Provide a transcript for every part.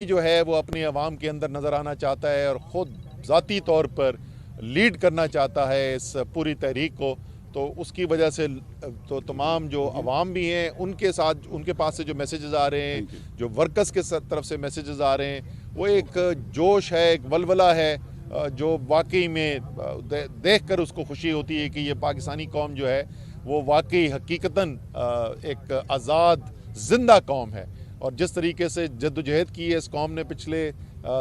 जो है वो अपनी आवाम के अंदर नज़र आना चाहता है और ख़ुद ज़ाती तौर पर लीड करना चाहता है इस पूरी तहरीक को। तो उसकी वजह से तो तमाम जो अवाम भी हैं उनके साथ उनके पास से जो मैसेजेस आ रहे हैं, जो वर्कर्स के तरफ से मैसेजेस आ रहे हैं, वो एक जोश है, एक वलवला है जो वाकई में देख कर उसको खुशी होती है कि ये पाकिस्तानी कौम जो है वो वाकई हकीकतन एक आज़ाद ज़िंदा कौम है। और जिस तरीके से जद्दोजहद की है इस कौम ने पिछले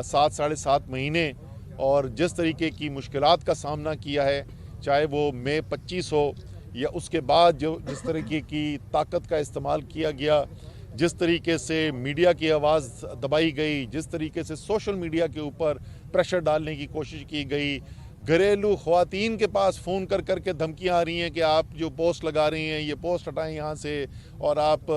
7-7.5 महीने और जिस तरीके की मुश्किलात का सामना किया है, चाहे वो मई 25 हो या उसके बाद जो जिस तरीके की ताकत का इस्तेमाल किया गया, जिस तरीके से मीडिया की आवाज़ दबाई गई, जिस तरीके से सोशल मीडिया के ऊपर प्रेशर डालने की कोशिश की गई, घरेलू ख़वातीन के पास फ़ोन कर कर के धमकियाँ आ रही हैं कि आप जो पोस्ट लगा रही हैं ये पोस्ट हटाएं यहाँ से और आप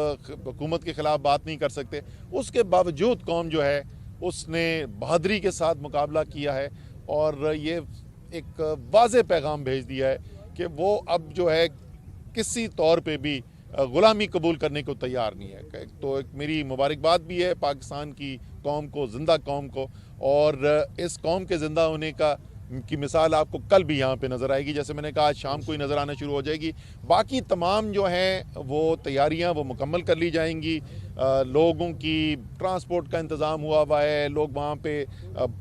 हुकूमत के ख़िलाफ़ बात नहीं कर सकते। उसके बावजूद कौम जो है उसने बहादुरी के साथ मुकाबला किया है और ये एक वाज़ेह पैगाम भेज दिया है कि वो अब जो है किसी तौर पे भी ग़ुलामी कबूल करने को तैयार नहीं है। तो एक मेरी मुबारकबाद भी है पाकिस्तान की कौम को, ज़िंदा कौम को, और इस कौम के ज़िंदा होने की मिसाल आपको कल भी यहाँ पे नज़र आएगी। जैसे मैंने कहा आज शाम को ही नज़र आना शुरू हो जाएगी। बाकी तमाम जो हैं वो तैयारियाँ वो मुकम्मल कर ली जाएंगी। लोगों की ट्रांसपोर्ट का इंतज़ाम हुआ है, लोग वहाँ पे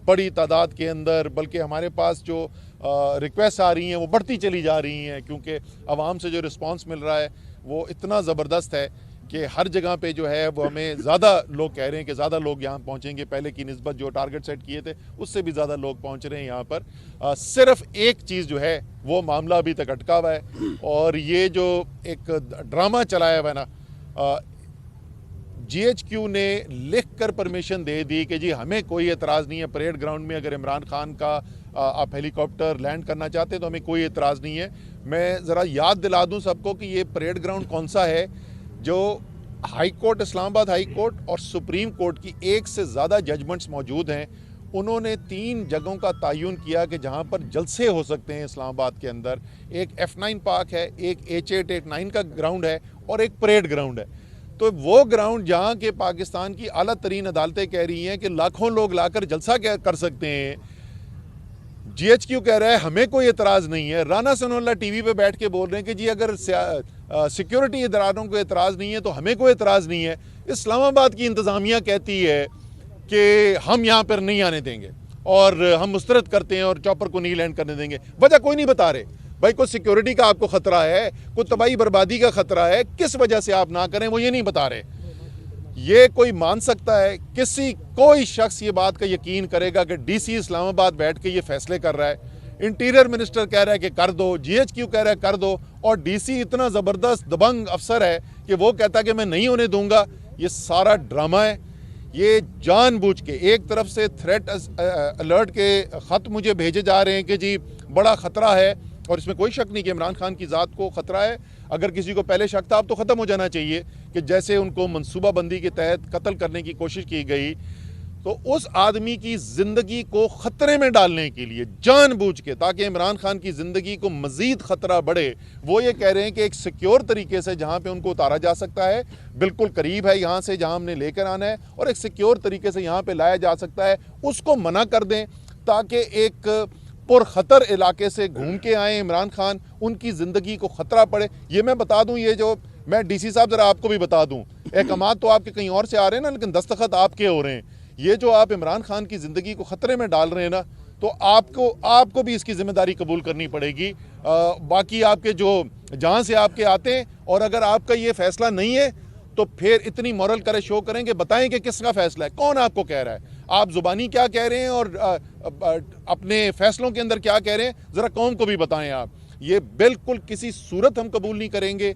बड़ी तादाद के अंदर, बल्कि हमारे पास जो रिक्वेस्ट आ रही हैं वो बढ़ती चली जा रही हैं क्योंकि आवाम से जो रिस्पांस मिल रहा है वो इतना ज़बरदस्त है कि हर जगह पे जो है वो हमें ज़्यादा लोग कह रहे हैं कि ज़्यादा लोग यहाँ पहुँचेंगे। पहले की निस्बत जो टारगेट सेट किए थे उससे भी ज़्यादा लोग पहुँच रहे हैं यहाँ पर। सिर्फ एक चीज़ जो है वो मामला अभी तक अटका हुआ है और ये जो एक ड्रामा चलाया हुआ है ना, GHQ ने लिख कर परमिशन दे दी कि जी हमें कोई एतराज़ नहीं है, परेड ग्राउंड में अगर इमरान खान का आप हेलीकॉप्टर लैंड करना चाहते हैं तो हमें कोई एतराज़ नहीं है। मैं ज़रा याद दिला दूँ सबको कि ये परेड ग्राउंड कौन सा है जो high court, Islamabad high court और सुप्रीम कोर्ट की एक से ज़्यादा जजमेंट्स मौजूद हैं। उन्होंने 3 जगहों का तयन किया कि जहां पर जलसे हो सकते हैं इस्लामाबाद के अंदर। एक F9 पार्क है, एक H8, H9 का ग्राउंड है और एक परेड ग्राउंड है। तो वो ग्राउंड जहां के पाकिस्तान की आला तरीन अदालतें कह रही हैं कि लाखों लोग लाकर जलसा कर सकते हैं, GHQ कह रहा है हमें कोई एतराज़ नहीं है। राना सनाउल्लाह टीवी पे बैठ के बोल रहे हैं कि जी अगर सिक्योरिटी इदारों को एतराज़ नहीं है तो हमें कोई एतराज़ नहीं है। इस्लामाबाद की इंतज़ामिया कहती है कि हम यहाँ पर नहीं आने देंगे और हम मुस्तरद करते हैं और चॉपर को नहीं लैंड करने देंगे। वजह कोई नहीं बता रहे। भाई कोई सिक्योरिटी का आपको ख़तरा है, कोई तबाही बर्बादी का ख़तरा है, किस वजह से आप ना करें वो ये नहीं बता रहे। ये कोई मान सकता है? कोई शख्स ये बात का यकीन करेगा कि DC इस्लामाबाद बैठ के ये फैसले कर रहा है? इंटीरियर मिनिस्टर कह रहा है कि कर दो, GHQ कह रहा है कर दो, और DC इतना ज़बरदस्त दबंग अफसर है कि वो कहता है कि मैं नहीं होने दूंगा। ये सारा ड्रामा है। ये जानबूझ के एक तरफ से थ्रेट अलर्ट के ख़त मुझे भेजे जा रहे हैं कि जी बड़ा ख़तरा है, और इसमें कोई शक नहीं कि इमरान खान की ज़ात को ख़तरा है। अगर किसी को पहले शक था अब तो ख़त्म हो जाना चाहिए कि जैसे उनको मनसूबाबंदी के तहत कत्ल करने की कोशिश की गई, तो उस आदमी की ज़िंदगी को ख़तरे में डालने के लिए जानबूझ के, ताकि इमरान खान की ज़िंदगी को मज़ीद ख़तरा बढ़े, वो ये कह रहे हैं कि एक सिक्योर तरीके से जहाँ पे उनको उतारा जा सकता है, बिल्कुल करीब है यहाँ से जहाँ हमने लेकर आना है, और एक सिक्योर तरीके से यहाँ पे लाया जा सकता है, उसको मना कर दें ताकि एक पुरखतर इलाके से घूम के आए इमरान खान, उनकी ज़िंदगी को ख़तरा पड़े। ये मैं बता दूँ, ये जो मैं DC साहब ज़रा आपको भी बता दूँ, अहकामात तो आपके कहीं और से आ रहे हैं ना, लेकिन दस्तखत आपके हो रहे हैं। ये जो आप इमरान खान की ज़िंदगी को ख़तरे में डाल रहे हैं ना, तो आपको भी इसकी ज़िम्मेदारी कबूल करनी पड़ेगी। बाकी आपके जो जहाँ से आपके आते हैं, और अगर आपका ये फ़ैसला नहीं है तो फिर इतनी मॉरल करे शो करेंगे, बताएं कि किसका फ़ैसला है, कौन आपको कह रहा है, आप ज़ुबानी क्या कह रहे हैं और अपने फ़ैसलों के अंदर क्या कह रहे हैं, ज़रा कौम को भी बताएं आप। ये बिल्कुल किसी सूरत हम कबूल नहीं करेंगे।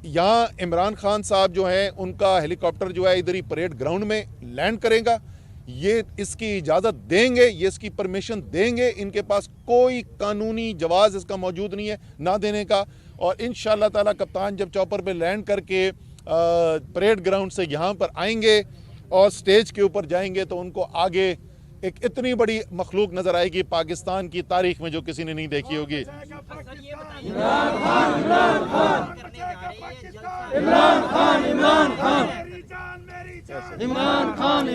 यहाँ इमरान खान साहब जो हैं उनका हेलीकॉप्टर जो है इधर ही परेड ग्राउंड में लैंड करेगा, ये इसकी इजाज़त देंगे, ये इसकी परमिशन देंगे। इनके पास कोई कानूनी जवाज़ इसका मौजूद नहीं है ना देने का। और इंशाअल्लाह ताला कप्तान जब चॉपर पे लैंड करके परेड ग्राउंड से यहाँ पर आएंगे और स्टेज के ऊपर जाएंगे तो उनको आगे एक इतनी बड़ी मखलूक नज़र आएगी पाकिस्तान की तारीख में जो किसी ने नहीं देखी होगी। इमरान खान इमरान खान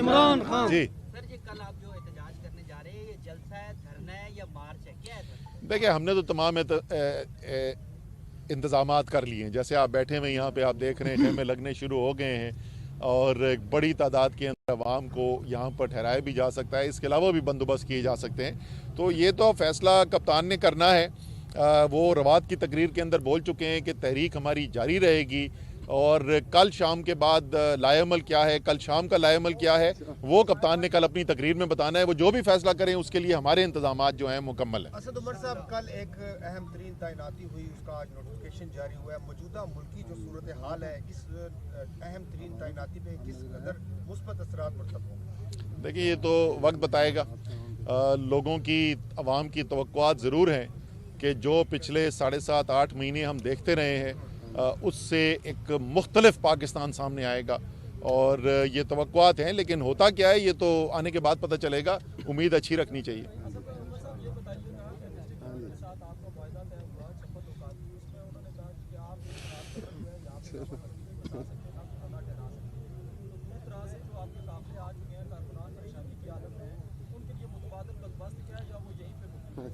जी। सर जी कल आप जो एहतजाज करने जा रहे हैं, ये जलसा है, धरना है या मार्च है, क्या है सर? देखिए, हमने तो तमाम इंतज़ामात कर लिए हैं। जैसे आप बैठे हुए यहाँ पे आप देख रहे हैं खेमे लगने शुरू हो गए हैं और एक बड़ी तादाद के अंदर अवाम को यहाँ पर ठहराया भी जा सकता है। इसके अलावा भी बंदोबस्त किए जा सकते हैं। तो ये तो फैसला कप्तान ने करना है। वो रवात की तकरीर के अंदर बोल चुके हैं कि तहरीक हमारी जारी रहेगी और कल शाम के बाद लाएअमल क्या है, कल शाम का लाएअमल क्या है, वो कप्तान ने कल अपनी तकरीर में बताना है। वो जो भी फैसला करें उसके लिए हमारे इंतजामात जो हैं मुकम्मल हैं। असद उमर साहब, कल एक अहम तरीन तैनाती हुई, उसका आज नोटिफिकेशन जारी हुआ है। मौजूदा मुल्की जो सूरत हाल है, इस अहम तरीन तैनाती पे किस कदर मुस्बत असरात मरतब होंगे? देखिए, ये तो वक्त बताएगा। लोगों की, अवाम की तवक्कुआत ज़रूर हैं कि जो पिछले 7.5-8 महीने हम देखते रहे हैं उससे एक मुख्तलिफ पाकिस्तान सामने आएगा और ये तवक्कुआत हैं। लेकिन होता क्या है ये तो आने के बाद पता चलेगा। उम्मीद अच्छी रखनी चाहिए।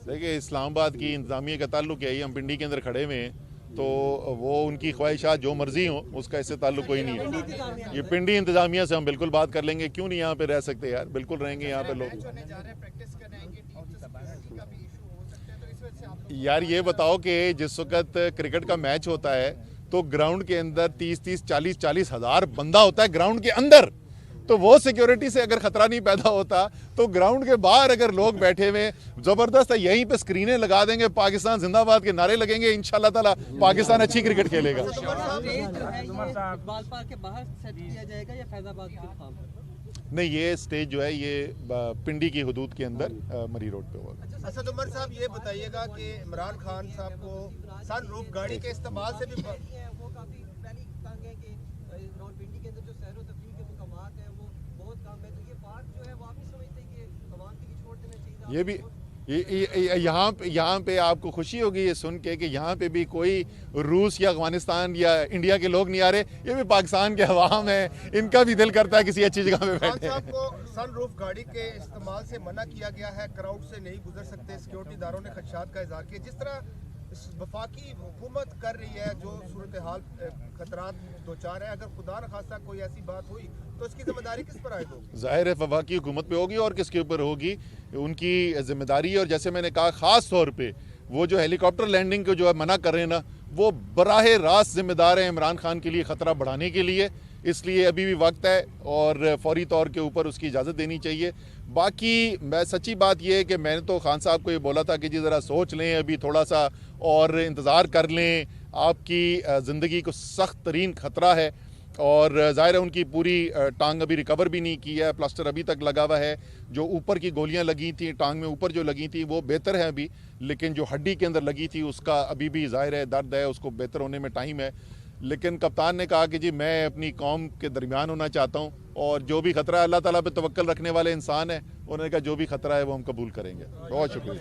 देखिए, इस्लामाबाद की इंतज़ामिया का ताल्लुक है, हम पिंडी के अंदर खड़े हुए हैं, तो वो उनकी ख्वाहिशात जो मर्जी हो उसका इससे ताल्लुक कोई नहीं है। ये पिंडी इंतज़ामिया से हम बिल्कुल बात कर लेंगे। क्यों नहीं यहाँ पे रह सकते यार, बिल्कुल रहेंगे यहाँ पे लोग। यार ये बताओ कि जिस वक्त क्रिकेट का मैच होता है तो ग्राउंड के अंदर 30-30, 40-40 हज़ार बंदा होता है ग्राउंड के अंदर। तो वो सिक्योरिटी से अगर खतरा नहीं पैदा होता तो ग्राउंड के बाहर अगर लोग बैठे हुए जबरदस्त है, यहीं पे स्क्रीनें लगा देंगे, पाकिस्तान जिंदाबाद के नारे लगेंगे, इंशाल्लाह ताला पाकिस्तान अच्छी क्रिकेट खेलेगा। नहीं, ये स्टेज जो है ये पिंडी की हुदूद के अंदर मरी रोड पे होगा। असद उमर साहब, ये बताइएगा कि इमरान खान साहब को सनरूफ गाड़ी के इस्तेमाल से भी ये भी यहाँ पे आपको खुशी होगी ये सुन के कि यहाँ पे भी कोई रूस या अफगानिस्तान या इंडिया के लोग नहीं आ रहे। ये भी पाकिस्तान के अवाम है, इनका भी दिल करता है किसी अच्छी जगह पे बैठे। खान साहब को सनरूफ गाड़ी के इस्तेमाल से मना किया गया है, क्राउड से नहीं गुजर सकते, सिक्योरिटी दारों ने खदशात का इज़हार किया। जिस तरह वफाकी हुकूमत कर रही है, जो सूरत हाल खतरात दो चार है, अगर खुदा न खास्ता कोई ऐसी बात हुई तो इसकी जिम्मेदारी किस पर आएगी? जाहिर है वफाकी हुकूमत पे होगी और किसके ऊपर होगी, उनकी जिम्मेदारी। और जैसे मैंने कहा, ख़ास तौर पे वो जो हेलीकॉप्टर लैंडिंग को जो है मना कर रहे हैं ना, वो बराह रास्त जिम्मेदार है इमरान खान के लिए ख़तरा बढ़ाने के लिए। इसलिए अभी भी वक्त है और फौरी तौर के ऊपर उसकी इजाज़त देनी चाहिए। बाकी मैं सच्ची बात यह है कि मैंने तो खान साहब को ये बोला था कि जी ज़रा सोच लें, अभी थोड़ा सा और इंतज़ार कर लें, आपकी ज़िंदगी को सख्त तरीन ख़तरा है। और ज़ाहिर है उनकी पूरी टांग अभी रिकवर भी नहीं की है, प्लास्टर अभी तक लगा हुआ है। जो ऊपर की गोलियां लगी थी टांग में, ऊपर जो लगी थी वो बेहतर है अभी, लेकिन जो हड्डी के अंदर लगी थी उसका अभी भी ज़ाहिर है दर्द है, उसको बेहतर होने में टाइम है। लेकिन कप्तान ने कहा कि जी मैं अपनी कौम के दरमियान होना चाहता हूँ और जो भी खतरा है, अल्लाह ताला पे तवक्कल रखने वाले इंसान है, उन्होंने कहा जो भी खतरा है वो हम कबूल करेंगे। बहुत शुक्रिया।